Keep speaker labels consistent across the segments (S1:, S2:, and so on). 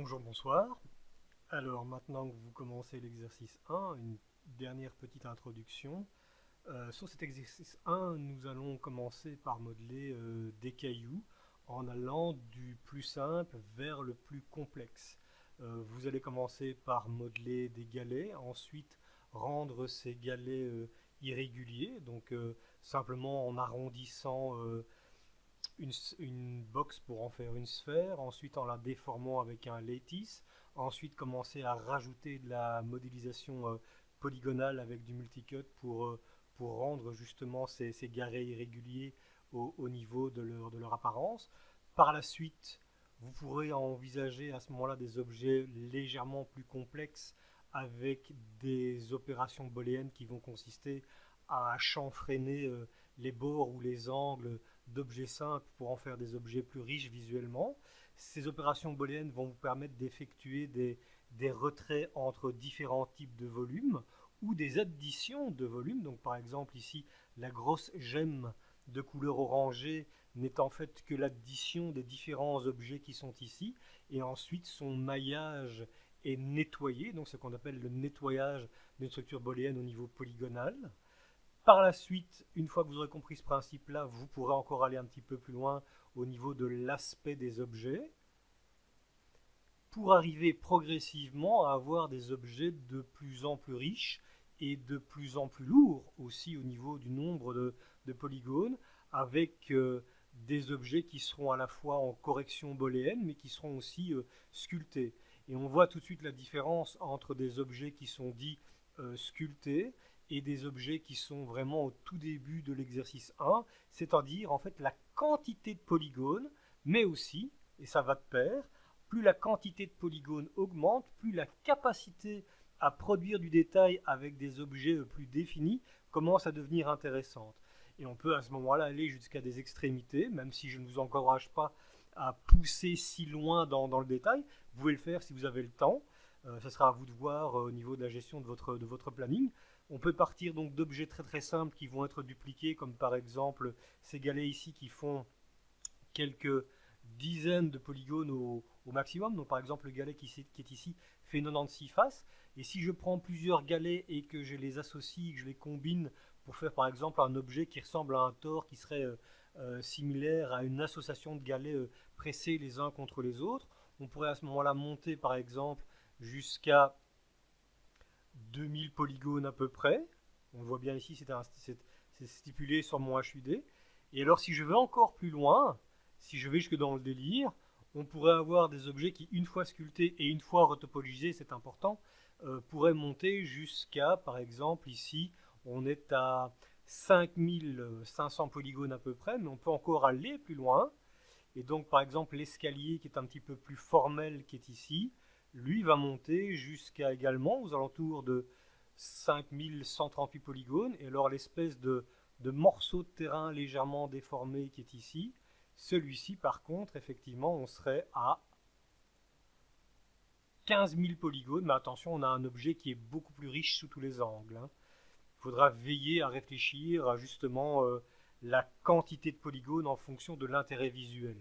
S1: Bonjour, bonsoir. Alors maintenant que vous commencez l'exercice 1, une dernière petite introduction. Sur cet exercice 1, nous allons commencer par modeler des cailloux en allant du plus simple vers le plus complexe. Vous allez commencer par modeler des galets, ensuite rendre ces galets irréguliers, donc simplement en arrondissant une box pour en faire une sphère, ensuite en la déformant avec un lattice, ensuite commencer à rajouter de la modélisation polygonale avec du multicut pour rendre justement ces garets irréguliers au niveau de leur apparence. Par la suite, vous pourrez envisager à ce moment-là des objets légèrement plus complexes avec des opérations booléennes qui vont consister à chanfreiner les bords ou les angles d'objets simples pour en faire des objets plus riches visuellement. Ces opérations booléennes vont vous permettre d'effectuer des retraits entre différents types de volumes ou des additions de volumes. Donc par exemple ici, la grosse gemme de couleur orangée n'est en fait que l'addition des différents objets qui sont ici, et ensuite son maillage est nettoyé, donc ce qu'on appelle le nettoyage d'une structure booléenne au niveau polygonal. Par la suite, une fois que vous aurez compris ce principe-là, vous pourrez encore aller un petit peu plus loin au niveau de l'aspect des objets, pour arriver progressivement à avoir des objets de plus en plus riches et de plus en plus lourds aussi au niveau du nombre de polygones, avec des objets qui seront à la fois en correction booléenne, mais qui seront aussi sculptés. Et on voit tout de suite la différence entre des objets qui sont dits sculptés et des objets qui sont vraiment au tout début de l'exercice 1, c'est-à-dire en fait la quantité de polygones, mais aussi, et ça va de pair, plus la quantité de polygones augmente, plus la capacité à produire du détail avec des objets plus définis commence à devenir intéressante. Et on peut à ce moment-là aller jusqu'à des extrémités, même si je ne vous encourage pas à pousser si loin dans le détail. Vous pouvez le faire si vous avez le temps. Ce sera à vous de voir au niveau de la gestion de votre planning. On peut partir donc d'objets très très simples qui vont être dupliqués, comme par exemple ces galets ici qui font quelques dizaines de polygones au maximum. Donc par exemple le galet qui est ici fait 96 faces. Et si je prends plusieurs galets et que je les associe, que je les combine pour faire par exemple un objet qui ressemble à un tore, qui serait similaire à une association de galets pressés les uns contre les autres, on pourrait à ce moment-là monter par exemple jusqu'à 2000 polygones à peu près. On le voit bien ici, c'est stipulé sur mon HUD. Et alors si je vais encore plus loin, si je vais jusque dans le délire, on pourrait avoir des objets qui, une fois sculptés et une fois retopologisés, c'est important, pourraient monter jusqu'à, par exemple, ici, on est à 5500 polygones à peu près, mais on peut encore aller plus loin. Et donc, par exemple, l'escalier qui est un petit peu plus formel, qui est ici, lui va monter jusqu'à également aux alentours de 5138 polygones. Et alors, l'espèce de morceau de terrain légèrement déformé qui est ici, celui-ci, par contre, effectivement, on serait à 15 000 polygones, mais attention, on a un objet qui est beaucoup plus riche sous tous les angles. Il faudra veiller à réfléchir à justement la quantité de polygones en fonction de l'intérêt visuel.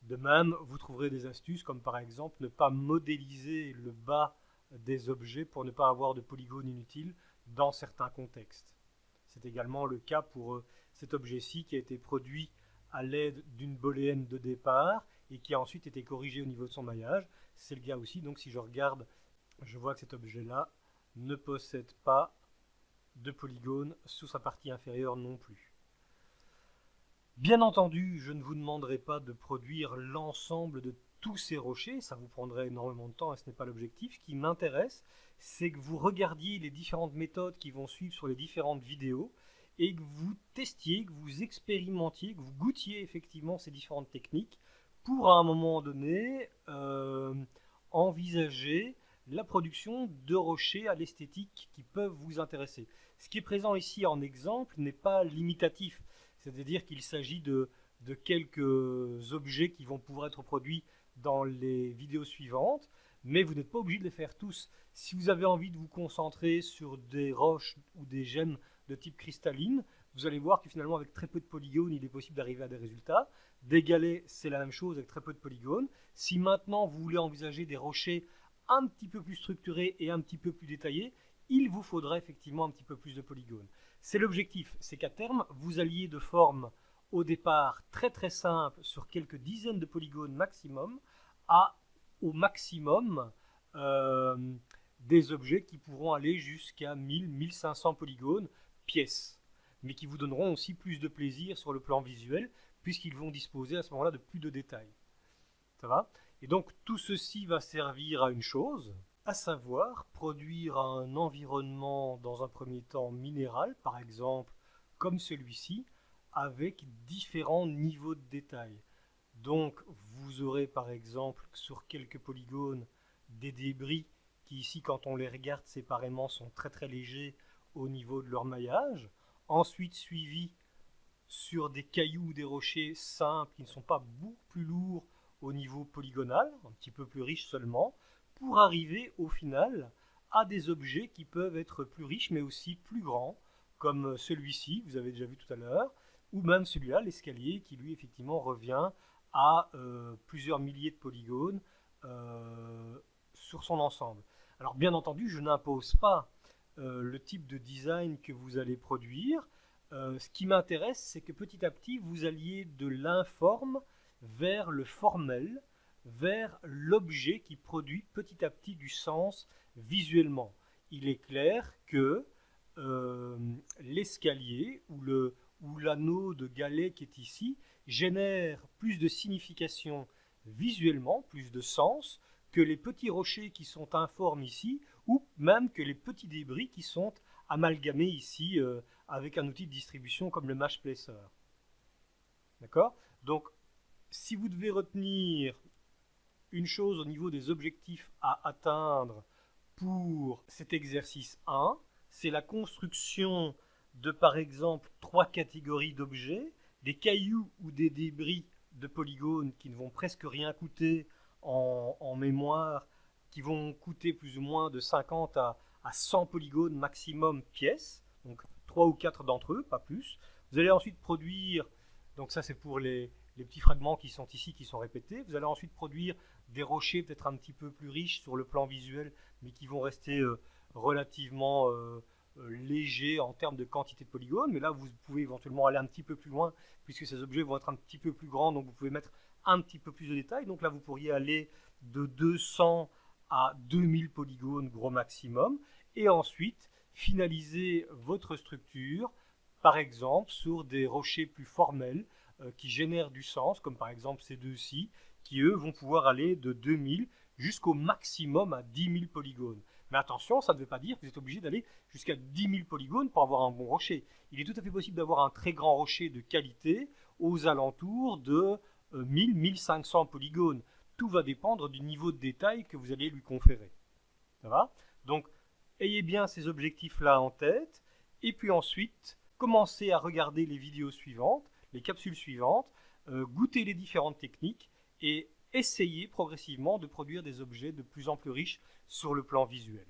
S1: De même, vous trouverez des astuces comme par exemple ne pas modéliser le bas des objets pour ne pas avoir de polygones inutiles dans certains contextes. C'est également le cas pour cet objet-ci qui a été produit à l'aide d'une booléenne de départ et qui a ensuite été corrigé au niveau de son maillage. C'est le cas aussi, donc si je regarde, je vois que cet objet-là ne possède pas de polygones sous sa partie inférieure non plus. Bien entendu, je ne vous demanderai pas de produire l'ensemble de tous ces rochers, ça vous prendrait énormément de temps et ce n'est pas l'objectif. Ce qui m'intéresse, c'est que vous regardiez les différentes méthodes qui vont suivre sur les différentes vidéos et que vous testiez, que vous expérimentiez, que vous goûtiez effectivement ces différentes techniques pour à un moment donné envisager la production de rochers à l'esthétique qui peuvent vous intéresser. Ce qui est présent ici en exemple n'est pas limitatif, c'est-à-dire qu'il s'agit de quelques objets qui vont pouvoir être produits dans les vidéos suivantes, mais vous n'êtes pas obligé de les faire tous. Si vous avez envie de vous concentrer sur des roches ou des gemmes de type cristalline, vous allez voir que finalement avec très peu de polygones, il est possible d'arriver à des résultats. Des galets, c'est la même chose avec très peu de polygones. Si maintenant vous voulez envisager des rochers un petit peu plus structurés et un petit peu plus détaillés, il vous faudra effectivement un petit peu plus de polygones. C'est l'objectif, c'est qu'à terme, vous alliez de forme au départ très très simple sur quelques dizaines de polygones maximum à au maximum des objets qui pourront aller jusqu'à 1000-1500 polygones pièces, mais qui vous donneront aussi plus de plaisir sur le plan visuel, puisqu'ils vont disposer à ce moment-là de plus de détails. Ça va? Et donc tout ceci va servir à une chose, à savoir produire un environnement dans un premier temps minéral, par exemple comme celui-ci, avec différents niveaux de détail. Donc vous aurez par exemple sur quelques polygones des débris qui ici quand on les regarde séparément sont très très légers au niveau de leur maillage, ensuite suivi sur des cailloux ou des rochers simples qui ne sont pas beaucoup plus lourds au niveau polygonal, un petit peu plus riches seulement, pour arriver au final à des objets qui peuvent être plus riches mais aussi plus grands, comme celui-ci, vous avez déjà vu tout à l'heure, ou même celui-là, l'escalier, qui lui effectivement revient à plusieurs milliers de polygones sur son ensemble. Alors bien entendu, je n'impose pas le type de design que vous allez produire. Ce qui m'intéresse, c'est que petit à petit, vous alliez de l'informe vers le formel, vers l'objet qui produit petit à petit du sens visuellement. Il est clair que l'escalier ou l'anneau de galet qui est ici génère plus de signification visuellement, plus de sens, que les petits rochers qui sont informes ici, ou même que les petits débris qui sont amalgamés ici avec un outil de distribution comme le Mesh Placer. D'accord? Donc, si vous devez retenir une chose au niveau des objectifs à atteindre pour cet exercice 1, c'est la construction de, par exemple, 3 catégories d'objets, des cailloux ou des débris de polygones qui ne vont presque rien coûter en mémoire, qui vont coûter plus ou moins de 50 à 100 polygones maximum pièces, donc 3 ou 4 d'entre eux, pas plus. Vous allez ensuite produire, donc ça c'est pour les petits fragments qui sont ici, qui sont répétés. Vous allez ensuite produire des rochers peut-être un petit peu plus riches sur le plan visuel, mais qui vont rester relativement légers en termes de quantité de polygones. Mais là, vous pouvez éventuellement aller un petit peu plus loin, puisque ces objets vont être un petit peu plus grands, donc vous pouvez mettre un petit peu plus de détails. Donc là, vous pourriez aller de 200 à 2000 polygones gros maximum, et ensuite finaliser votre structure, par exemple sur des rochers plus formels qui génèrent du sens, comme par exemple ces deux-ci, qui eux vont pouvoir aller de 2000 jusqu'au maximum à 10 000 polygones. Mais attention, ça ne veut pas dire que vous êtes obligé d'aller jusqu'à 10 000 polygones pour avoir un bon rocher. Il est tout à fait possible d'avoir un très grand rocher de qualité aux alentours de 1000-1500 polygones. Tout va dépendre du niveau de détail que vous allez lui conférer. Ça va? Donc, ayez bien ces objectifs-là en tête, et puis ensuite, commencez à regarder les vidéos suivantes, les capsules suivantes, goûtez les différentes techniques, et essayez progressivement de produire des objets de plus en plus riches sur le plan visuel.